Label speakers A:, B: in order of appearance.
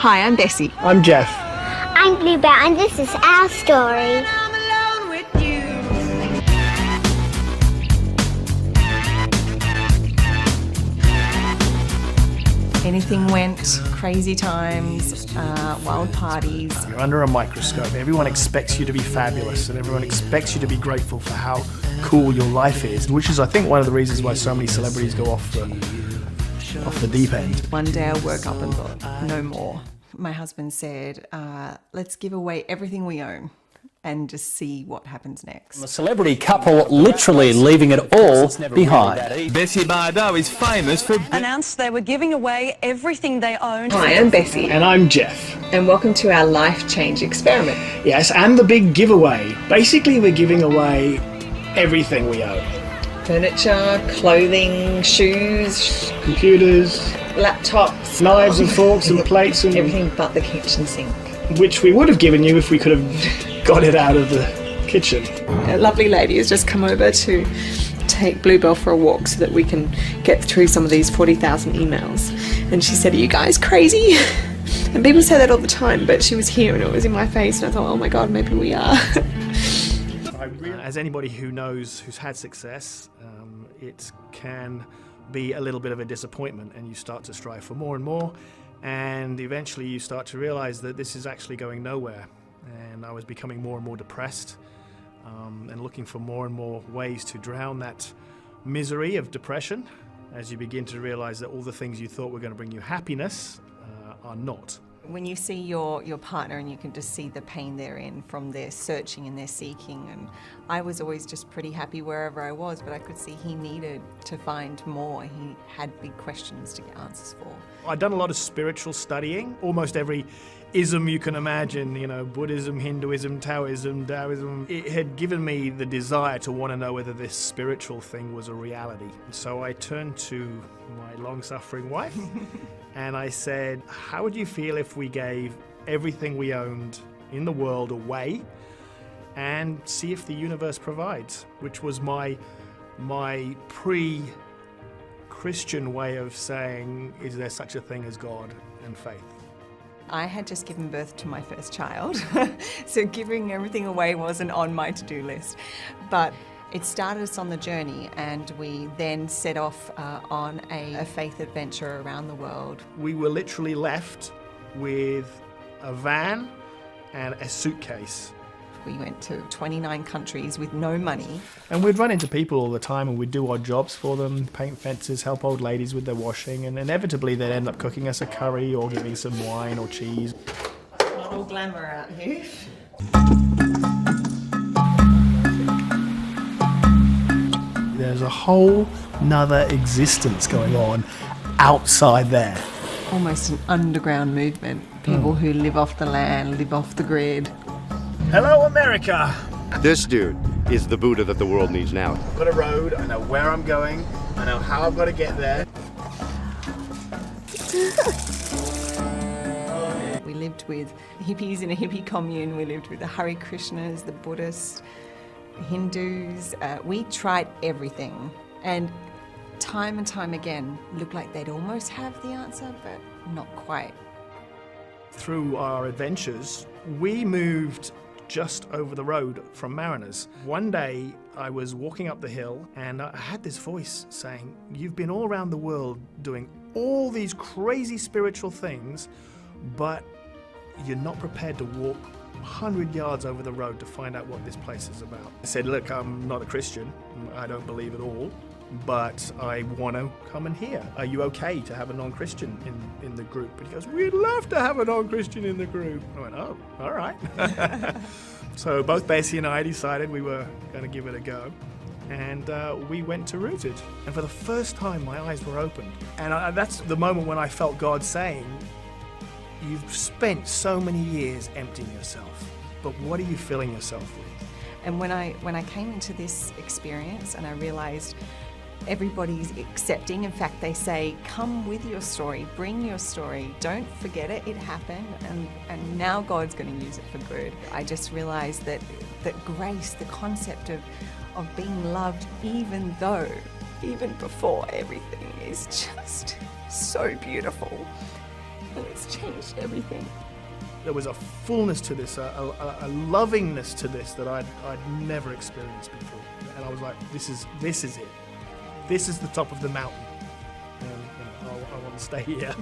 A: Hi, I'm Bessie.
B: I'm Geoff.
C: I'm BlueBelle, and this is our story.
A: Anything went, crazy times, wild parties.
B: You're under a microscope. Everyone expects you to be fabulous and everyone expects you to be grateful for how cool your life is, which is, I think, one of the reasons why so many celebrities go off the deep end.
A: One day I woke up and thought, no more. My husband said, let's give away everything we own and just see what happens next.
D: A celebrity couple literally leaving it all behind.
E: Bessie and BlueBelle is famous for
F: announced they were giving away everything they owned.
A: Hi, I'm Bessie.
B: And I'm Geoff.
A: And welcome to our life change experiment.
B: Yes, and the big giveaway. Basically, we're giving away everything we own.
A: Furniture, clothing, shoes,
B: Computers,
A: laptops,
B: knives and forks and plates and
A: everything but the kitchen sink.
B: which we would have given you if we could have got it out of the kitchen.
A: A lovely lady has just come over to take BlueBelle for a walk so that we can get through some of these 40,000 emails. And she said, are you guys crazy? And people say that all the time, but she was here and it was in my face and I thought, oh my God, maybe we are.
B: As anybody who knows, who's had success, it can be a little bit of a disappointment and you start to strive for more and more, and eventually you start to realize that this is actually going nowhere. And I was becoming more and more depressed and looking for more and more ways to drown that misery of depression as you begin to realize that all the things you thought were going to bring you happiness are not.
A: When you see your partner and you can just see the pain they're in from their searching and their seeking, and I was always just pretty happy wherever I was, but I could see he needed to find more. He had big questions to get answers for.
B: I'd done a lot of spiritual studying, almost every ism you can imagine, you know, Buddhism, Hinduism, Taoism, Taoism. It had given me the desire to want to know whether this spiritual thing was a reality. So I turned to my long-suffering wife and I said, how would you feel if we gave everything we owned in the world away and see if the universe provides? Which was my pre-Christian way of saying, is there such a thing as God and faith?
A: I had just given birth to my first child, so giving everything away wasn't on my to-do list. But it started us on the journey, and we then set off on a faith adventure around the world.
B: We were literally left with a van and a suitcase.
A: We went to 29 countries with no money.
B: And we'd run into people all the time and we'd do odd jobs for them, paint fences, help old ladies with their washing, and inevitably they'd end up cooking us a curry or giving some wine or cheese.
A: Not all glamour out here.
B: There's a whole nother existence going on outside there.
A: Almost an underground movement. People who live off the land, live off the grid.
B: Hello, America!
G: This dude is the Buddha that the world needs now.
B: I've got a road, I know where I'm going, I know how I've got to get there.
A: We lived with hippies in a hippie commune, we lived with the Hare Krishnas, the Buddhists, Hindus. We tried everything, and time again looked like they'd almost have the answer, but not quite.
B: Through our adventures, we moved just over the road from Mariners. One day I was walking up the hill and I had this voice saying, you've been all around the world doing all these crazy spiritual things, but you're not prepared to walk 100 yards over the road to find out what this place is about. I said, look, I'm not a Christian, I don't believe at all, but I want to come and hear. Are you okay to have a non-Christian in the group? And he goes, we'd love to have a non-Christian in the group. I went, oh, all right. So both Bessie and I decided we were going to give it a go. And we went to Rooted. And for the first time, my eyes were opened. And that's the moment when I felt God saying, you've spent so many years emptying yourself, but what are you filling yourself with?
A: And when I came into this experience and I realized everybody's accepting. In fact, they say, come with your story, bring your story, don't forget it, it happened, and now God's going to use it for good. I just realized that grace, the concept of being loved even before everything, is just so beautiful. and it's changed everything.
B: There was a fullness to this, a lovingness to this that I'd never experienced before. And I was like, this is it. This is the top of the mountain. And I want to stay here.